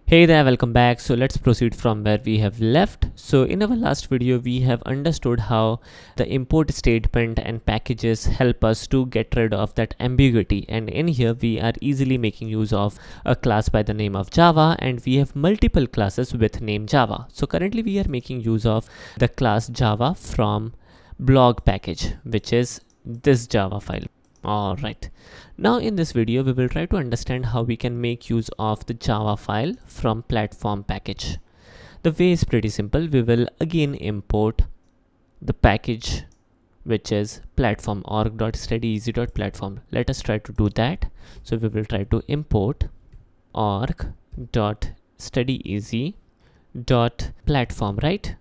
Hey there, welcome back. So let's proceed from where we have left. So in our last video, we have understood how the import statement and packages help us to get rid of that ambiguity. And in here, we are easily making use of a class by the name of Java, and we have multiple classes with name Java. So currently we are making use of the class Java from blog package, which is this Java file. Alright, now in this video we will try to understand how we can make use of the Java file from platform package. The way is pretty simple. We will again import the package which is platform org.studyeasy.platform. Let us try to do that. So we will try to import org.studyeasy.platform, right?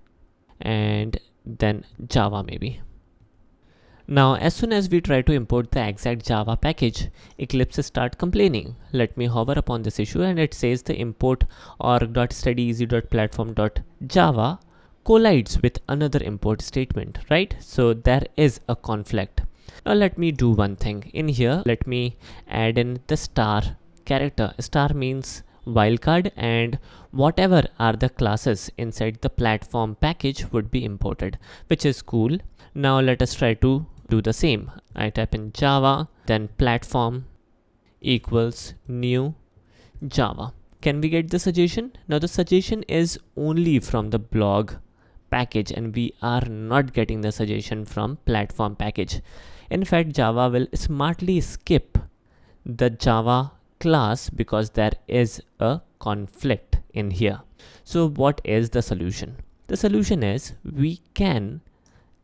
And then Java maybe. Now, as soon as we try to import the exact Java package, Eclipse start complaining. Let me hover upon this issue and it says the import org.studyeasy.platform.java collides with another import statement, right? So there is a conflict. Now let me do one thing. In here, let me add in the star character. Star means wildcard, and whatever are the classes inside the platform package would be imported, which is cool. Now let us try to do the same. I type in Java, then platform equals new Java. Can we get the suggestion? Now the suggestion is only from the blog package and we are not getting the suggestion from platform package. In fact, Java will smartly skip the Java class because there is a conflict in here. So what is the solution? The solution is we can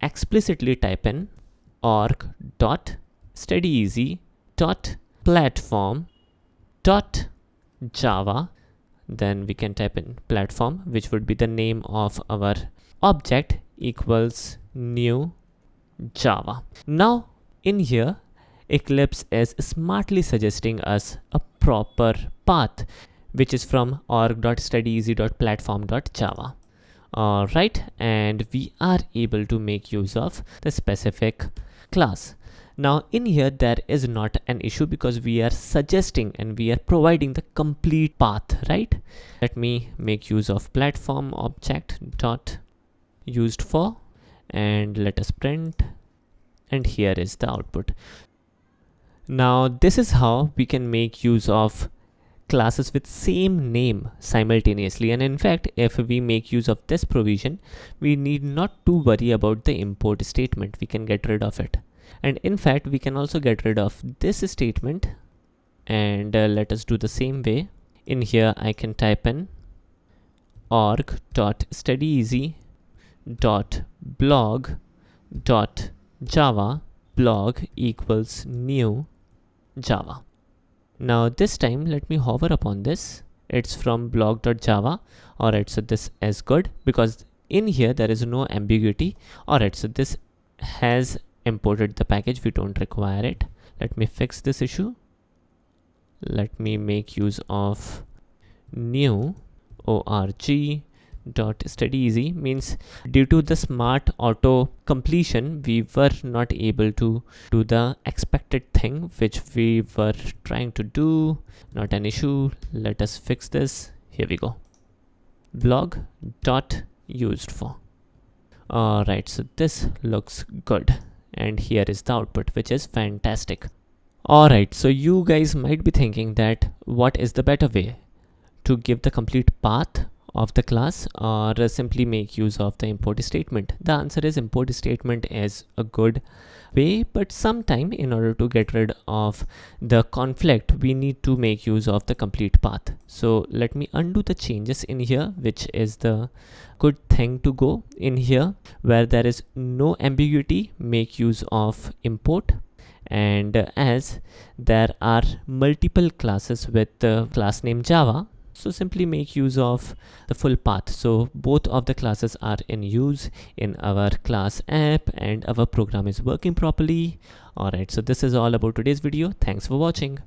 explicitly type in org.studyeasy.platform.java. Then we can type in platform, which would be the name of our object, equals new Java. Now in here, Eclipse is smartly suggesting us a proper path, which is from org.studyeasy.platform.java. Alright, and we are able to make use of the specific class. Now in here there is not an issue because we are suggesting and we are providing the complete path, right? Let me make use of platform object dot used for, and let us print, and here is the output. Now this is how we can make use of classes with same name simultaneously, and in fact if we make use of this provision, we need not to worry about the import statement. We can get rid of it, and in fact we can also get rid of this statement, and let us do the same way. In here I can type in org.studyeasy.blog.java, blog equals new Java. Now this time let me hover upon this. It's from blog.java. Alright, so this is good because in here there is no ambiguity. Alright, so this has imported the package. We don't require it. Let me fix this issue. Let me make use of new org.studyeasy, means due to the smart auto completion we were not able to do the expected thing which we were trying to do. Not an issue. Let us fix this. Here we go. Blog.used for. Alright, so this looks good, and here is the output, which is fantastic. Alright, so you guys might be thinking that what is the better way, to give the complete path of the class or simply make use of the import statement? The answer is import statement is a good way, but sometime in order to get rid of the conflict we need to make use of the complete path. So let me undo the changes in here, which is the good thing to go. In here where there is no ambiguity, make use of import, and as there are multiple classes with the class name Java, so simply make use of the full path. So both of the classes are in use in our class app and our program is working properly. Alright, so this is all about today's video. Thanks for watching.